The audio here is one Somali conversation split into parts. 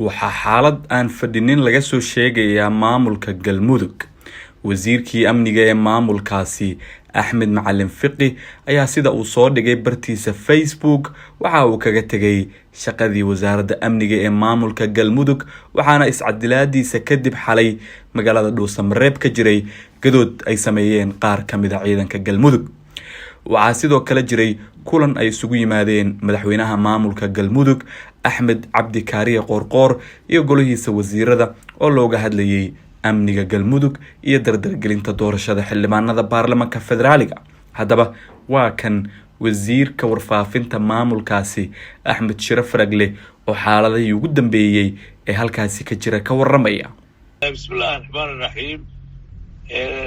waxaa xaalad aan fadhinin laga soo sheegayaa maamulka Galmudug. Wasiirkii amniga ee maamulkaasi Axmed Macalin Fiqi ayaa sida uu soo dhigay bartiisa Facebook waxa uu kaga tagay shaqadii wasaaradda amniga ee maamulka Galmudug waxaana iscadilaadiisa kadib xalay magaalada Dhuusamareeb ka jiray gadood ay sameeyeen qaar kamid ah ciidanka Galmudug. waxaa sidoo kale jiray kulan ay isugu yimaadeen madaxweynaha maamulka Galmudug Axmed Cabdi Kaariye Qoorqoor iyo golihiisa wasiirada oo looga hadlayay amniga Galmudug iyo dardargelinta doorashada xildhibaanada baarlamaanka federaaliga. Haddaba waa kan wasiirka warfaafinta maamulkaasi Axmed Shiraf Ragle oo xaaladii ugu dambeeyay ee halkaasi ka jira ka waramaya. Bismillaahi Rahmaani Rahiim.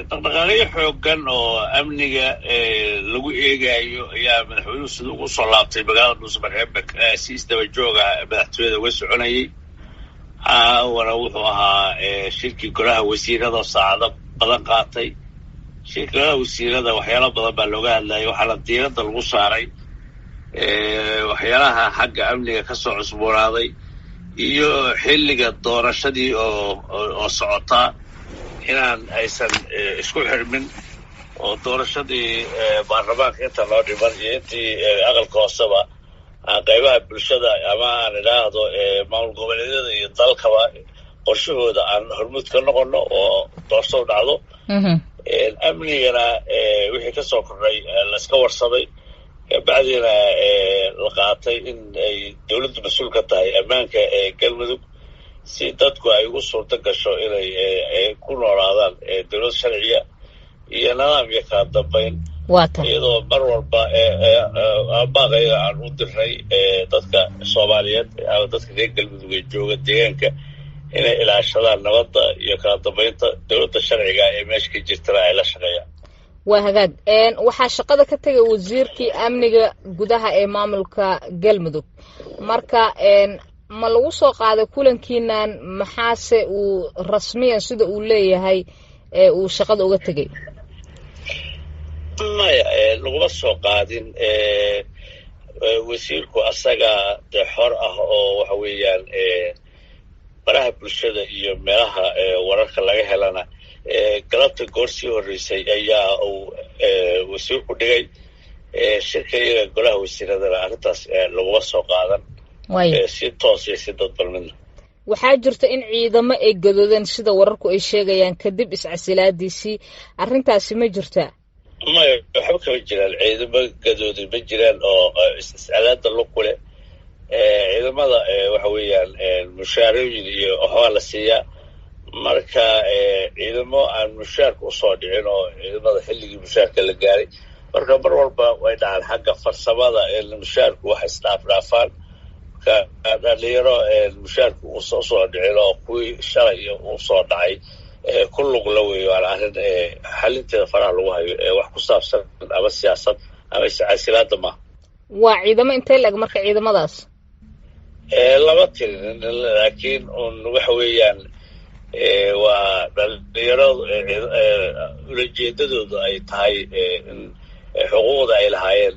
dhaqdhaqaaqyo xoogan oo amniga lagu eegayo ayaa madaxweynuhu sida ugu soo laabtay magaalada Dhuusamareeb si isdaba jooga madaxtooyada uga soconayay. Wana wuxuu ahaa shirkii golaha wasiirada saacado badan qaatay. Shirkii golaha wasiirada waxyaalo badan baa looga hadlayay waxaana diiradda lagu saaray waxyaalaha xagga amniga ka soo cusboonaaday iyo xilliga doorashadii oo socota inaan aysan isku xirmin oo doorashadii baarlamaanka inta loo dhiman iyo intii aqalka hooseba qaybaha bulshada ama aan idhaahdo maamul goboleedyada iyo dalkaba qorshahooda aan hormuud ka noqono oo doorasho dhacdo. amnigana wixii ka soo kordhay layska warsamay kabacdina la qaatay in ay dowladdu mas-uul ka tahay ammaanka Galmudug si dadku ay ugu suurto gasho inay ku noolaadaan dowlad sharciya iyo nidaam iyo kala dambeyn iyadoo mar walba baaqayga aan u dirnay dadka Soomaaliyeed dadka reer Galmudug ee jooga deegaanka inay ilaashadaan nabadda iyo kala dambeynta dowladda sharciga ee meesha ka jirtana ay la shaqeeyaan. waa hagaag waxaa shaqada ka tagay wasiirkii amniga gudaha ee maamulka Galmudug marka ma lagu soo qaaday kulankiinan maxaase uu rasmiyan sida uu leeyahay uu shaqada uga tagay? maya laguma soo qaadin wasiirku asaga xor ah oo waxa weeyaan baraha bulshada iyo meelaha wararka laga helana galabta goorsii horeysay ayaa uu wasiirku dhigay shirka iyaga golaha wasiiradana arrintaas laguma soo qaadan si toos iyo si dadbalmidna. waxaa jirta in ciidamo ay gadoodeen sida wararku ay sheegayaan kadib iscasilaadiisii arrintaasi ma jirtaa? maya waxba kama jiraan ciidamo gadooday ma jiraan oo iscalaada luqu leh. ciidamada waxa weeyaan mushaarooyin iyo waxbaa la siiyaa marka ciidamo aan mushaarka usoo dhicin oo ciidamada xilligii mushaarka la gaaray marka mar walba way dhacaan xagga farsamada mushaarku wax isdhaafdhaafaan dhalinyaro mushaarku usoo dhicin oo kuwii shalay usoo dhacay ku lug la weeyo waana arrin xalinteeda faraha lagu hayo wax ku saabsan ama siyaasad ama iscasilaada maaha. waa ciidamo intee lag marka ciidamadaas? lama tirin laakiin waxa weeyaan waa dhalinyaradu ulajeedadooda ay tahay in xuquuqda ay lahaayeen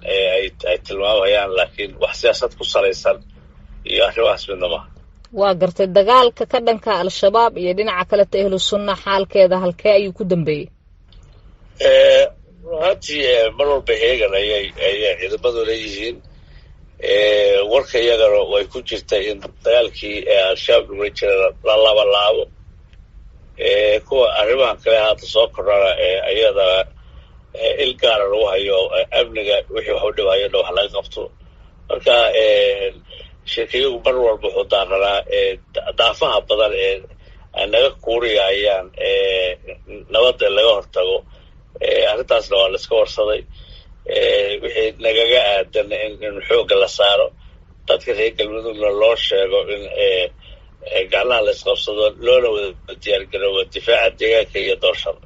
ay tilmaamayaan laakiin wax siyaasad ku salaysan iyo arrimahaas midna maaha. waa gartay dagaalka ka dhanka al-shabaab iyo dhinaca kaleta ahlu sunna xaalkeeda halkee ayuu ku dambeeyey? runtii mar walba heegan ayay ciidamadu leeyihiin warka iyagana way ku jirtay in dagaalkii al-shabaab lagula jira la laabo kuwa arrimahan kale hadda soo kordhana iyada il gaara lagu hayo amniga wixii wax u dhibayo wax laga qabto marka shirkayagu mar walba wuxuu daaqanaa daafaha badan naga kuuriyayaan nabadda laga hortago arrintaasna waa layska warsaday wixii nagaga aadan in xoogga la saaro dadka reer Galmudugna loo sheego in gacnaha la isqabsado loona wada diyaargaroobo difaaca deegaanka iyo doorashada.